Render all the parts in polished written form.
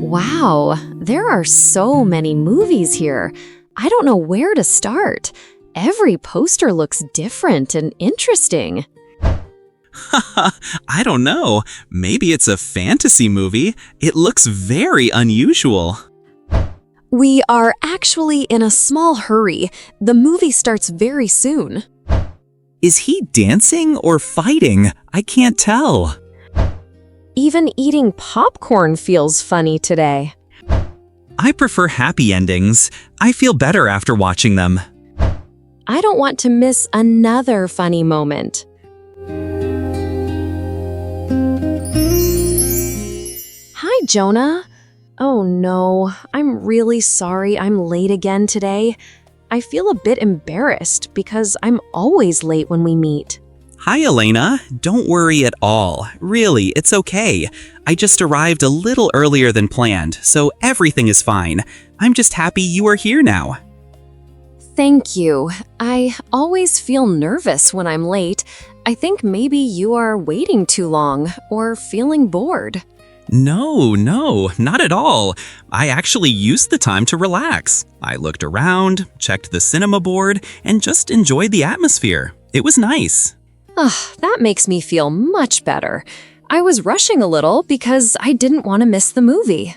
Wow, there are so many movies here. I don't know where to start. Every poster looks different and interesting. I don't know. Maybe it's a fantasy movie. It looks very unusual. We are actually in a small hurry. The movie starts very soon. Is he dancing or fighting? I can't tell. Even eating popcorn feels funny today. I prefer happy endings. I feel better after watching them. I don't want to miss another funny moment. Hi, Jonah. Oh no, I'm really sorry I'm late again today. I feel a bit embarrassed because I'm always late when we meet. Hi, Elena. Don't worry at all. Really, it's okay. I just arrived a little earlier than planned, so everything is fine. I'm just happy you are here now. Thank you. I always feel nervous when I'm late. I think maybe you are waiting too long or feeling bored. No, not at all. I actually used the time to relax. I looked around, checked the cinema board, and just enjoyed the atmosphere. It was nice. That makes me feel much better. I was rushing a little because I didn't want to miss the movie.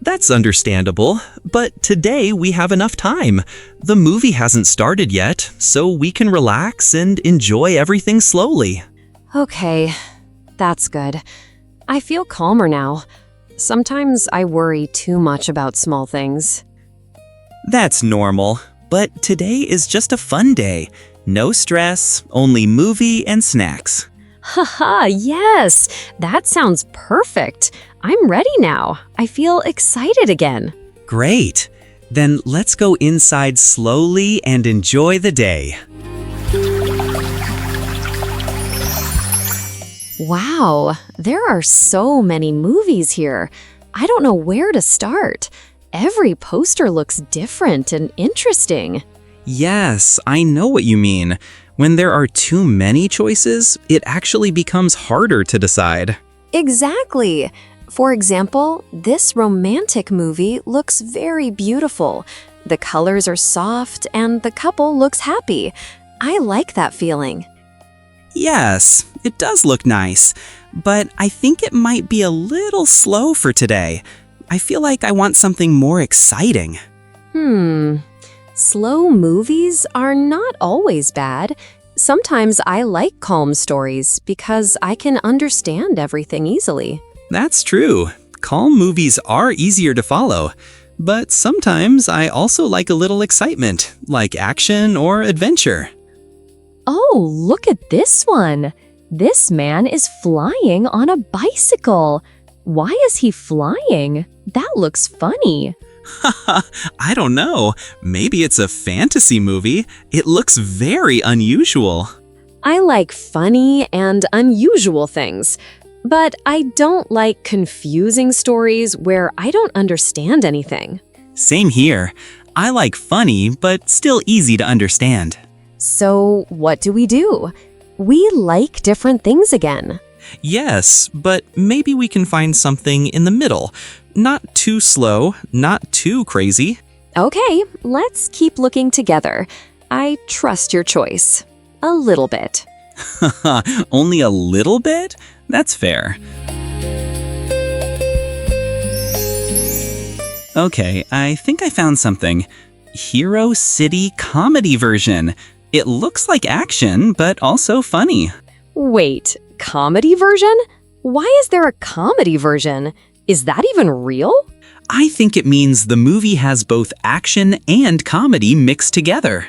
That's understandable, but today we have enough time. The movie hasn't started yet, so we can relax and enjoy everything slowly. Okay, that's good. I feel calmer now. Sometimes I worry too much about small things. That's normal, but today is just a fun day. No stress, only movie and snacks. Haha, yes! That sounds perfect. I'm ready now. I feel excited again. Great! Then let's go inside slowly and enjoy the day. Wow, there are so many movies here. I don't know where to start. Every poster looks different and interesting. Yes, I know what you mean. When there are too many choices, it actually becomes harder to decide. Exactly. For example, this romantic movie looks very beautiful. The colors are soft and the couple looks happy. I like that feeling. Yes, it does look nice, but I think it might be a little slow for today. I feel like I want something more exciting. Slow movies are not always bad. Sometimes I like calm stories because I can understand everything easily. That's true. Calm movies are easier to follow, but sometimes I also like a little excitement, like action or adventure. Oh, look at this one. This man is flying on a bicycle. Why is he flying? That looks funny. I don't know. Maybe it's a fantasy movie. It looks very unusual. I like funny and unusual things, but I don't like confusing stories where I don't understand anything. Same here. I like funny, but still easy to understand. So what do? We like different things again. Yes, but maybe we can find something in the middle. Not too slow, not too crazy. Okay, let's keep looking together. I trust your choice. A little bit. Only a little bit? That's fair. Okay, I think I found something. Hero City comedy version. It looks like action, but also funny. Wait, comedy version? Why is there a comedy version? Is that even real? I think it means the movie has both action and comedy mixed together.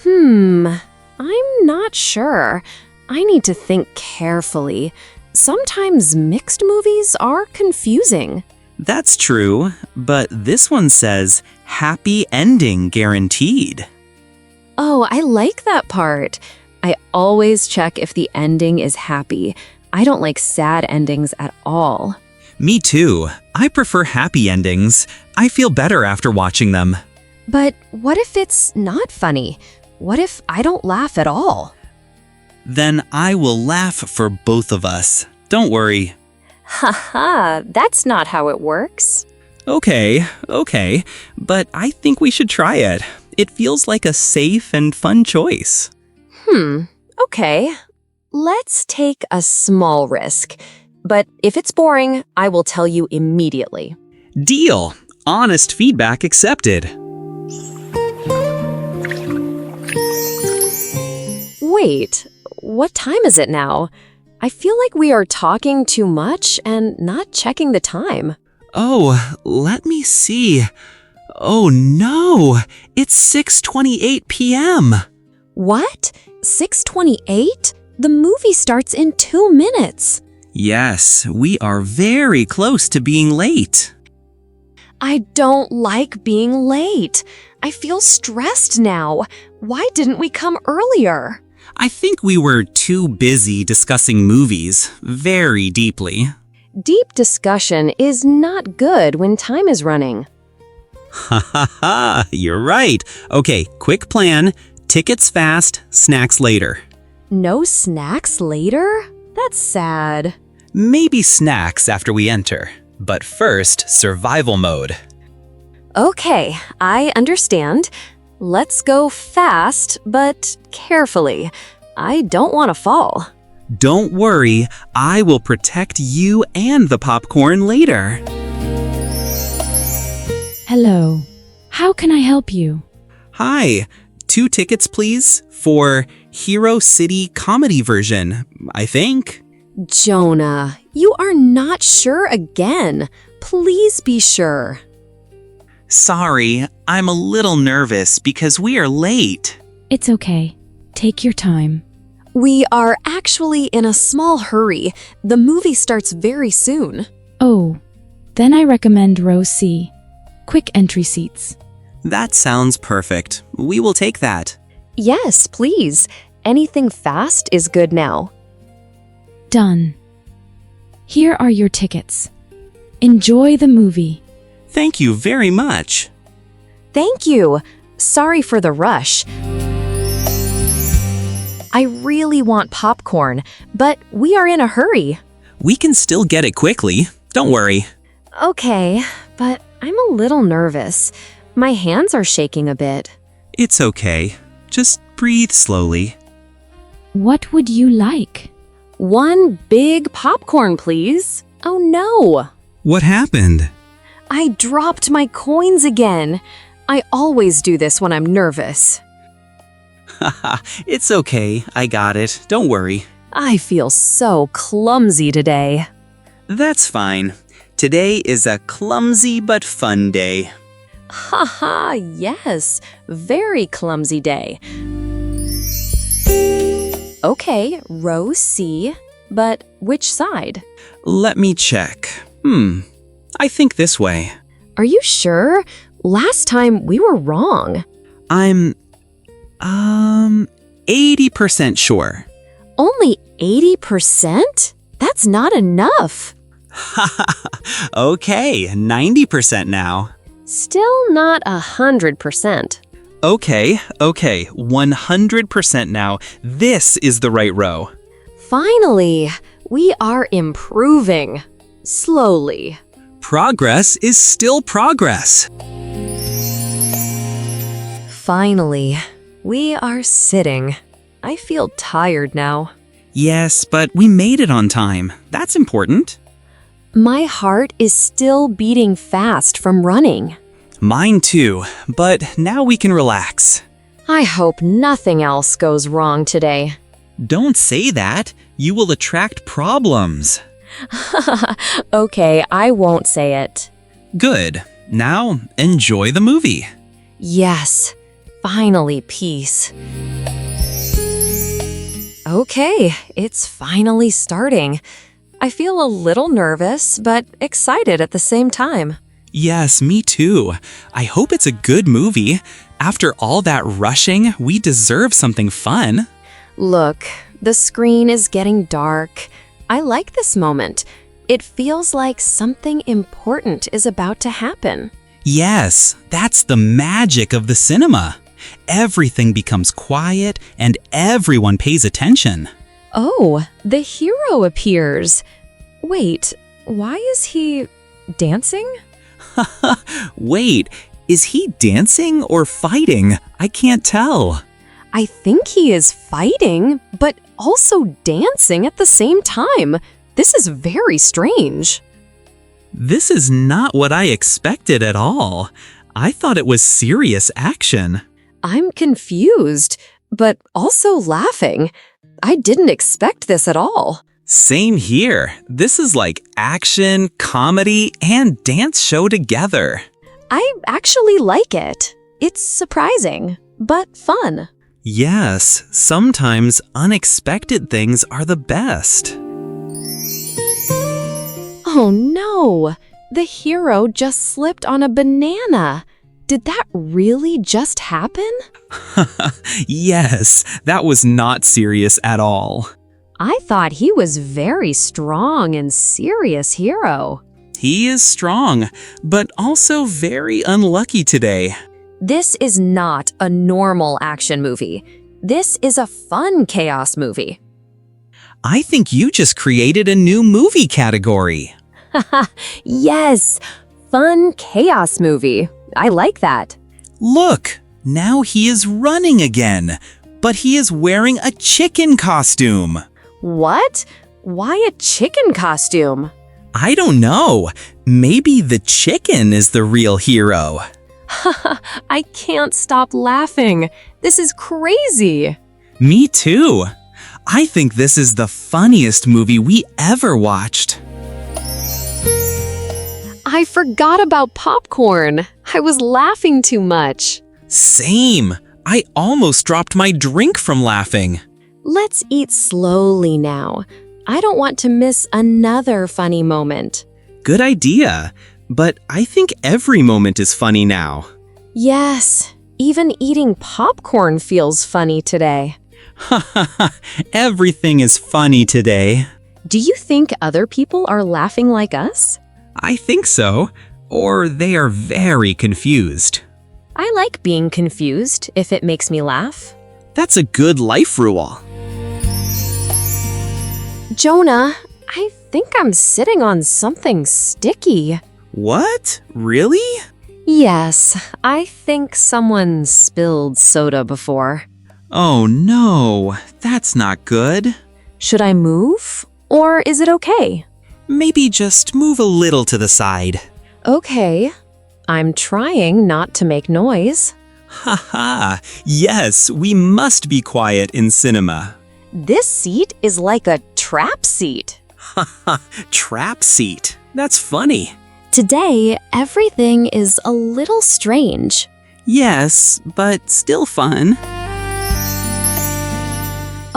I'm not sure. I need to think carefully. Sometimes mixed movies are confusing. That's true, but this one says, happy ending guaranteed. Oh, I like that part. I always check if the ending is happy. I don't like sad endings at all. Me too. I prefer happy endings. I feel better after watching them. But what if it's not funny? What if I don't laugh at all? Then I will laugh for both of us. Don't worry. Haha, that's not how it works. Okay, but I think we should try it. It feels like a safe and fun choice. Okay. Let's take a small risk. But if it's boring, I will tell you immediately. Deal. Honest feedback accepted. Wait, what time is it now? I feel like we are talking too much and not checking the time. Oh, let me see. Oh no, it's 6:28 p.m. What? 6:28? The movie starts in 2 minutes. Yes, we are very close to being late. I don't like being late. I feel stressed now. Why didn't we come earlier? I think we were too busy discussing movies very deeply. Deep discussion is not good when time is running. Ha ha ha, you're right. Okay, quick plan. Tickets fast, snacks later. No snacks later? That's sad. Maybe snacks after we enter. But first, survival mode. Okay, I understand. Let's go fast, but carefully. I don't want to fall. Don't worry, I will protect you and the popcorn later. Hello. How can I help you? Hi, 2 tickets please for Hero City comedy version, I think. Jonah, you are not sure again. Please be sure. Sorry, I'm a little nervous because we are late. It's okay. Take your time. We are actually in a small hurry. The movie starts very soon. Oh, then I recommend row C. Quick entry seats. That sounds perfect. We will take that. Yes, please. Anything fast is good now. Done. Here are your tickets. Enjoy the movie. Thank you very much. Thank you. Sorry for the rush. I really want popcorn, but we are in a hurry. We can still get it quickly. Don't worry. Okay, but I'm a little nervous. My hands are shaking a bit. It's okay. Just breathe slowly. What would you like? 1 big popcorn, please. Oh no! What happened? I dropped my coins again. I always do this when I'm nervous. Haha, it's okay. I got it. Don't worry. I feel so clumsy today. That's fine. Today is a clumsy but fun day. Haha, yes. Very clumsy day. Okay, row C, but which side? Let me check. I think this way. Are you sure? Last time we were wrong. I'm 80% sure. Only 80%? That's not enough. Okay, 90% now. Still not 100%. Okay, 100% now. This is the right row. Finally, we are improving. Slowly. Progress is still progress. Finally, we are sitting. I feel tired now. Yes, but we made it on time. That's important. My heart is still beating fast from running. Mine too, but now we can relax. I hope nothing else goes wrong today. Don't say that. You will attract problems. Okay, I won't say it. Good. Now, enjoy the movie. Yes, finally peace. Okay, it's finally starting. I feel a little nervous, but excited at the same time. Yes, me too. I hope it's a good movie. After all that rushing, we deserve something fun. Look, the screen is getting dark. I like this moment. It feels like something important is about to happen. Yes, that's the magic of the cinema. Everything becomes quiet and everyone pays attention. Oh, the hero appears. Wait, Why is he dancing? Wait, is he dancing or fighting? I can't tell. I think he is fighting, but also dancing at the same time. This is very strange. This is not what I expected at all. I thought it was serious action. I'm confused, but also laughing. I didn't expect this at all. Same here. This is like action, comedy, and dance show together. I actually like it. It's surprising, but fun. Yes, sometimes unexpected things are the best. Oh no! The hero just slipped on a banana. Did that really just happen? Yes, that was not serious at all. I thought he was very strong and serious hero. He is strong, but also very unlucky today. This is not a normal action movie. This is a fun chaos movie. I think you just created a new movie category. Yes, fun chaos movie. I like that. Look, now he is running again, but he is wearing a chicken costume. What? Why a chicken costume? I don't know. Maybe the chicken is the real hero. I can't stop laughing. This is crazy. Me too. I think this is the funniest movie we ever watched. I forgot about popcorn. I was laughing too much. Same. I almost dropped my drink from laughing. Let's eat slowly now. I don't want to miss another funny moment. Good idea. But I think every moment is funny now. Yes, even eating popcorn feels funny today. Everything is funny today. Do you think other people are laughing like us? I think so. Or they are very confused. I like being confused if it makes me laugh. That's a good life rule. Jonah, I think I'm sitting on something sticky. What? Really? Yes, I think someone spilled soda before. Oh no, that's not good. Should I move? Or is it okay? Maybe just move a little to the side. Okay. I'm trying not to make noise. Haha, yes, we must be quiet in cinema. This seat is like a trap seat. Haha, trap seat. That's funny. Today, everything is a little strange. Yes, but still fun.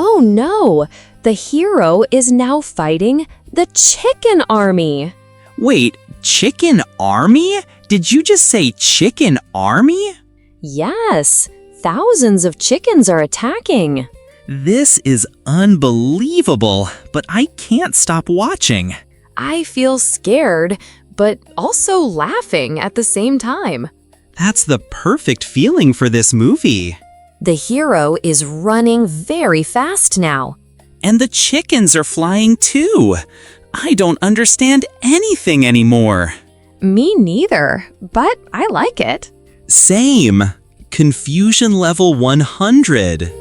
Oh no! The hero is now fighting the chicken army. Wait, chicken army? Did you just say chicken army? Yes, thousands of chickens are attacking. This is unbelievable, but I can't stop watching. I feel scared, but also laughing at the same time. That's the perfect feeling for this movie. The hero is running very fast now. And the chickens are flying too. I don't understand anything anymore. Me neither, but I like it. Same. Confusion level 100.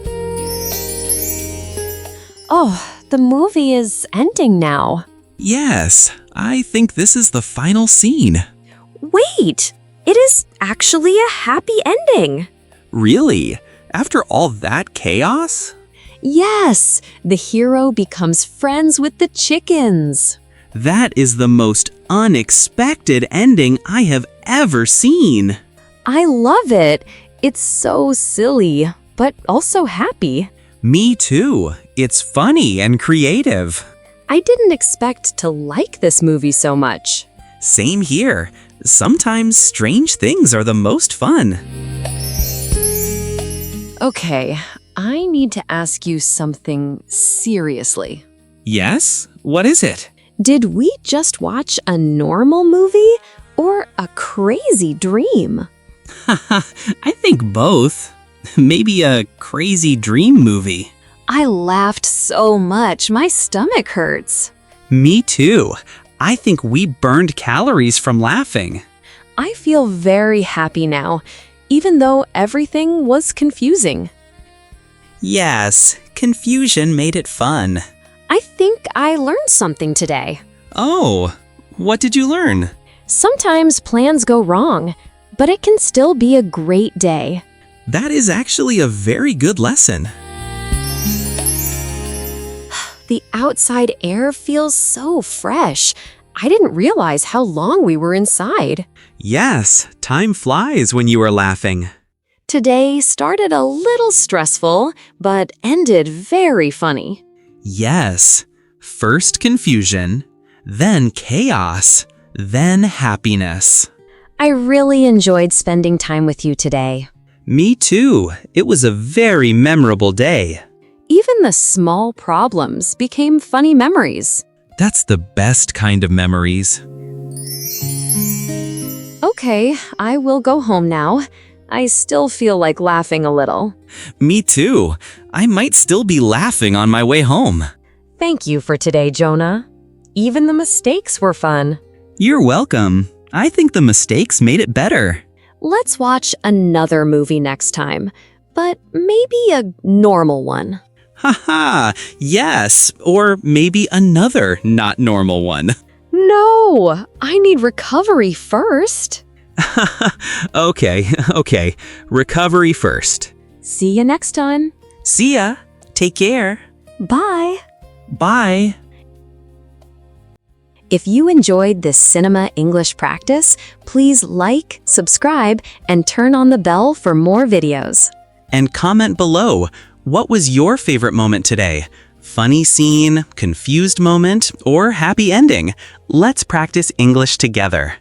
Oh, the movie is ending now. Yes, I think this is the final scene. Wait, it is actually a happy ending. Really? After all that chaos? Yes, the hero becomes friends with the chickens. That is the most unexpected ending I have ever seen. I love it. It's so silly, but also happy. Me too. It's funny and creative. I didn't expect to like this movie so much. Same here. Sometimes strange things are the most fun. Okay, I need to ask you something seriously. Yes? What is it? Did we just watch a normal movie or a crazy dream? I think both. Maybe a crazy dream movie. I laughed so much, my stomach hurts. Me too. I think we burned calories from laughing. I feel very happy now, even though everything was confusing. Yes, confusion made it fun. I think I learned something today. Oh, what did you learn? Sometimes plans go wrong, but it can still be a great day. That is actually a very good lesson. The outside air feels so fresh. I didn't realize how long we were inside. Yes, time flies when you are laughing. Today started a little stressful, but ended very funny. Yes, first confusion, then chaos, then happiness. I really enjoyed spending time with you today. Me too. It was a very memorable day. Even the small problems became funny memories. That's the best kind of memories. Okay, I will go home now. I still feel like laughing a little. Me too. I might still be laughing on my way home. Thank you for today, Jonah. Even the mistakes were fun. You're welcome. I think the mistakes made it better. Let's watch another movie next time, but maybe a normal one. Haha, yes, or maybe another not normal one. No, I need recovery first. Okay. Recovery first. See you next time. See ya. Take care. Bye. Bye. If you enjoyed this cinema English practice, please like, subscribe, and turn on the bell for more videos. And comment below, what was your favorite moment today? Funny scene, confused moment, or happy ending? Let's practice English together.